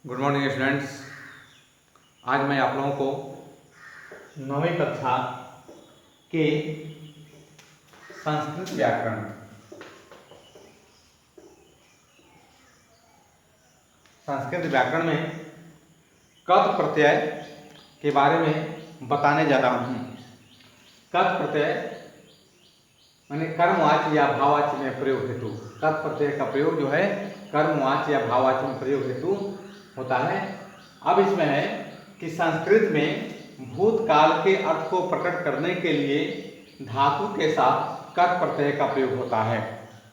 Good morning students. आज मैं आप लोगों को 9वीं कक्षा के संस्कृत व्याकरण में कथ प्रत्यय के बारे में बताने जा रहा हूँ। कथ प्रत्यय माने कर्मवाच्य या भाववाच्य में प्रयोग हेतु। कथ प्रत्यय का प्रयोग जो है कर्मवाच्य या भाववाच्य में प्रयोग हेतु होता है। अब इसमें है कि संस्कृत में भूतकाल के अर्थ को प्रकट करने के लिए धातु के साथ कथ प्रत्यय का प्रयोग होता है।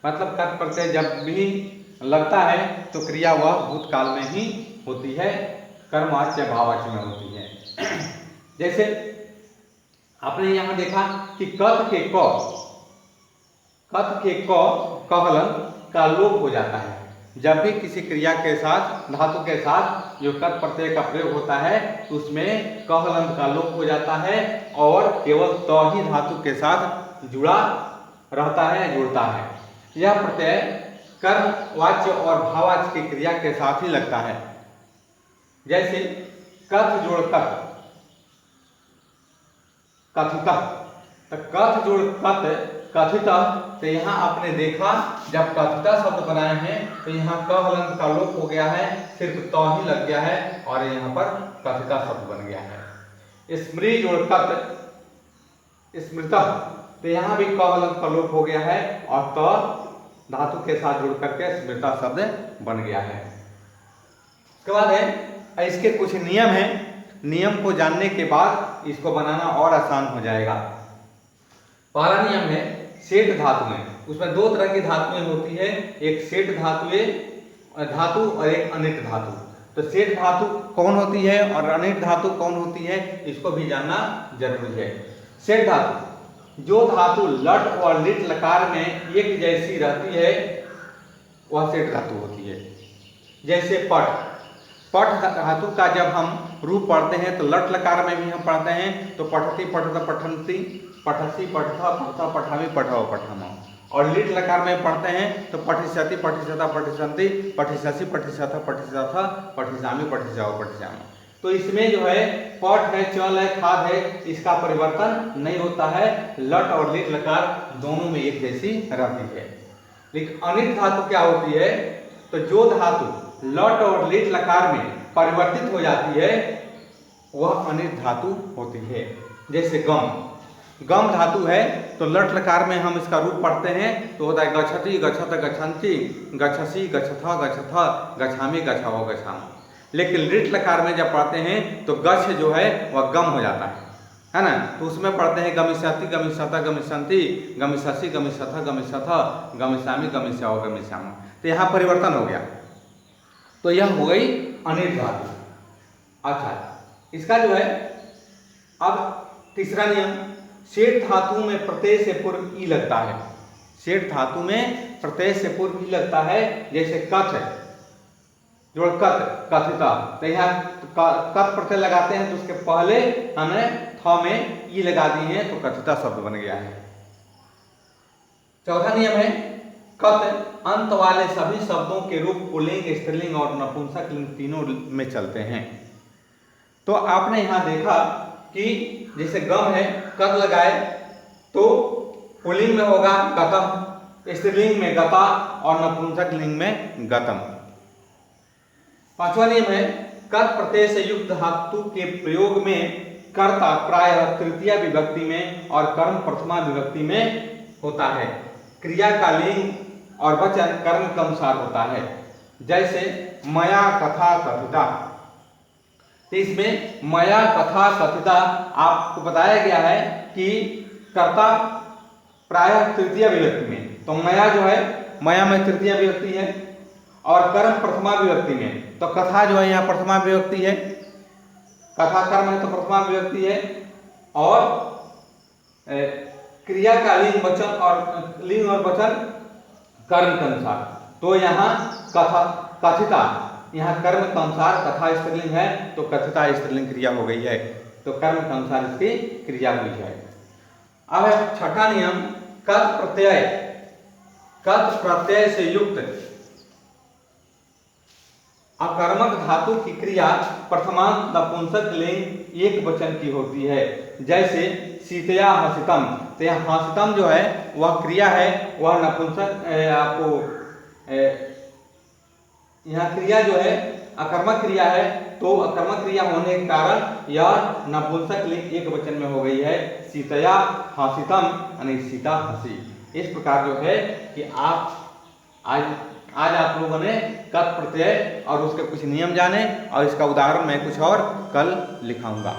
मतलब कथ प्रत्यय जब भी लगता है तो क्रिया वह भूतकाल में ही होती है, कर्मवाच्य या भाववाच्य में होती है। जैसे आपने यहाँ देखा कि कथ के कहलन का लोप हो जाता है। जब भी किसी क्रिया के साथ धातु के साथ जो कथ प्रत्यय का प्रयोग होता है तो उसमें कहलन का लोप हो जाता है और केवल त ही धातु के साथ जुड़ा रहता है, जुड़ता है। यह प्रत्यय कर्मवाच्य और भाववाच्य की क्रिया के साथ ही लगता है। जैसे कथ जोड़ कथ, कथितः, तो कथ जोड़ कथ कथितः। तो यहाँ आपने देखा जब कथितः शब्द बनाए हैं तो यहाँ क हलंत का लोप हो गया है, सिर्फ त ही लग गया है और यहाँ पर कथितः शब्द बन गया है। स्मृति जोड़ कथ स्मृतः, तो यहाँ भी क हलंत का लोप हो गया है और त धातु के साथ जुड़ करके स्मृता शब्द बन गया है। उसके बाद है इसके कुछ नियम हैं। नियम को जानने के बाद इसको बनाना और आसान हो जाएगा। पहला नियम है सेठ धातु में। उसमें दो तरह की धातुएं होती है, एक सेठ धातु और एक अनिट धातु। तो सेठ धातु कौन होती है और अनिट धातु कौन होती है, इसको भी जानना जरूरी है। सेठ धातु, जो धातु लट और लिट लकार में एक जैसी रहती है वह सेठ धातु होती है। जैसे पठ धातु का जब हम रूप पढ़ते हैं तो लट लकार में भी हम पढ़ते हैं तो पठती पठत पठंती, पठसी पठथा पठता पठामी पठाओ पठामा। और लिट लकार में पढ़ते हैं तो पठिष्यति पठिष्यता पठिष्यन्ति, पठिष्यसि पठिष्यथा पठिष्यथा पठिष्यामि पठिष्याओ पठिष्यामा। तो इसमें जो है पठ है, चल है, खाद है, इसका परिवर्तन नहीं होता है। लट और लिट लकार दोनों में एक जैसी रहती है। लेकिन अनिट धातु क्या होती है, तो जो धातु लट और लिट लकार में परिवर्तित हो जाती है वह अनिट धातु होती है। जैसे गम धातु है तो लट लकार में हम इसका रूप पढ़ते हैं तो होता है गच्छति गच्छत गच्छन्ति, गच्छसि गच्छथा गच्छथा, गच्छामि गच्छाओ गच्छामा। लेकिन लिट लकार में जब पढ़ते हैं तो गच्छ जो है वह गम हो जाता है ना। तो उसमें पढ़ते हैं गमिष्यति गमिष्यता गमिष्यन्ति, गमिष्यसि गमिष्यथा गमिष्यथा, गमिष्यामि गमिष्याओ गमिष्यामा। तो यहाँ परिवर्तन हो गया, तो यह हो गई अनिट धातु। अच्छा, इसका जो है अब तीसरा नियम, सेठ धातु में प्रत्यय से पूर्व ई लगता है। सेठ धातु में प्रत्यय से पूर्व ई लगता है। जैसे कथ जोड़ कथ कथिता, तो यहाँ कथ प्रत्यय लगाते हैं तो उसके पहले हमने थ में ई लगा दिए हैं तो कथिता शब्द बन गया है। चौथा नियम है कथ अंत वाले सभी शब्दों के रूप पुल्लिंग, स्त्रीलिंग और नपुंसकलिंग तीनों में चलते हैं। तो आपने यहाँ देखा कि जैसे गम है, कथ लगाए तो पुल्लिंग में होगा गतम, स्त्रीलिंग में गता और नपुंसकलिंग में गतम। पांचवा नियम है कथ प्रत्यय से युक्त धातु के प्रयोग में कर्ता प्रायः तृतीया विभक्ति में और कर्म प्रथमा विभक्ति में होता है। क्रिया का लिंग और वचन कर्म के अनुसार होता है। जैसे मया कथा कथिता, तो इसमें मया कथा कथिता आपको बताया गया है कि कर्ता प्रायः तृतीया विभक्ति में, तो मया जो है मया में तृतीया विभक्ति है और कर्म प्रथमा विभक्ति में। तो कथा जो है यहाँ प्रथमा विभक्ति है, कथा कर्म है तो प्रथमा विभक्ति है। और क्रिया का लिंग और वचन कर्म के अनुसार, तो यहाँ कथा कथिता, यहाँ कर्म के अनुसार कथा स्त्रीलिंग है तो कथिता स्त्रीलिंग क्रिया हो गई है, तो कर्म के अनुसार इसकी क्रिया हुई है। अब है छठा नियम कथ प्रत्यय से युक्त अकर्मक धातु की क्रिया प्रथमांत नपुंसक लिंग एक वचन की होती है। जैसे सीतया हसितम, तो यहाँ हसितम जो है वह क्रिया है, वह नपुंसक आपको यहाँ क्रिया जो है अकर्मक क्रिया है, तो अकर्मक क्रिया होने के कारण यह नपुंसक लिंग एक वचन में हो गई है, सीतया हसितम यानी सीता हसी। इस प्रकार जो है कि आज आप लोगों ने कथ प्रत्यय और उसके कुछ नियम जाने, और इसका उदाहरण मैं कुछ और कल लिखाऊंगा।